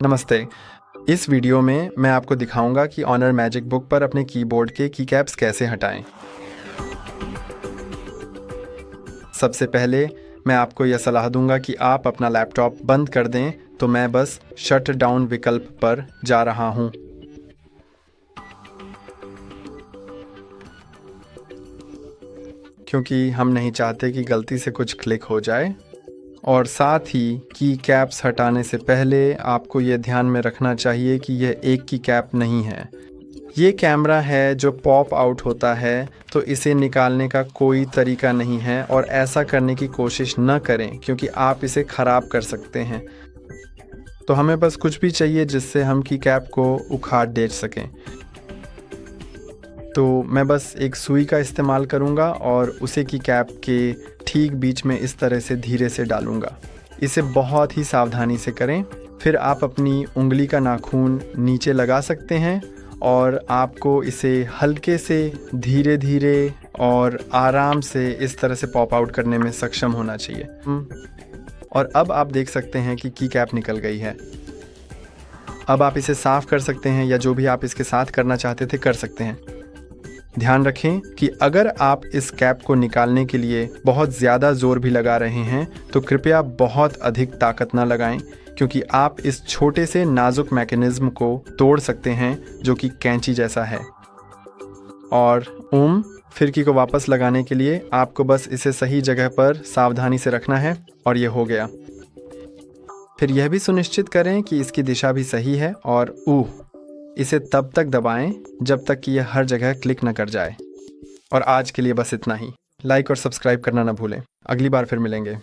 नमस्ते। इस वीडियो में मैं आपको दिखाऊंगा कि ऑनर मैजिक बुक पर अपने कीबोर्ड के की कैप्स कैसे हटाएं। सबसे पहले मैं आपको यह सलाह दूंगा कि आप अपना लैपटॉप बंद कर दें, तो मैं बस शट डाउन विकल्प पर जा रहा हूं। क्योंकि हम नहीं चाहते कि गलती से कुछ क्लिक हो जाए। और साथ ही की कैप्स हटाने से पहले आपको ये ध्यान में रखना चाहिए कि यह एक की कैप नहीं है। ये कैमरा है जो पॉप आउट होता है, तो इसे निकालने का कोई तरीका नहीं है और ऐसा करने की कोशिश न करें क्योंकि आप इसे ख़राब कर सकते हैं। तो हमें बस कुछ भी चाहिए जिससे हम की कैप को उखाड़ दे सकें। तो मैं बस एक सुई का इस्तेमाल करूँगा और उसे की कैप के ठीक बीच में इस तरह से धीरे से डालूँगा। इसे बहुत ही सावधानी से करें। फिर आप अपनी उंगली का नाखून नीचे लगा सकते हैं और आपको इसे हल्के से धीरे धीरे और आराम से इस तरह से पॉप आउट करने में सक्षम होना चाहिए। और अब आप देख सकते हैं कि की कैप निकल गई है। अब आप इसे साफ़ कर सकते हैं या जो भी आप इसके साथ करना चाहते थे कर सकते हैं। ध्यान रखें कि अगर आप इस कैप को निकालने के लिए बहुत ज़्यादा ज़ोर भी लगा रहे हैं तो कृपया बहुत अधिक ताकत न लगाएं, क्योंकि आप इस छोटे से नाजुक मैकेनिज़्म को तोड़ सकते हैं जो कि कैंची जैसा है। और फिरकी को वापस लगाने के लिए आपको बस इसे सही जगह पर सावधानी से रखना है और ये हो गया। फिर यह भी सुनिश्चित करें कि इसकी दिशा भी सही है और इसे तब तक दबाएं जब तक कि यह हर जगह क्लिक न कर जाए। और आज के लिए बस इतना ही। लाइक और सब्सक्राइब करना न भूलें। अगली बार फिर मिलेंगे।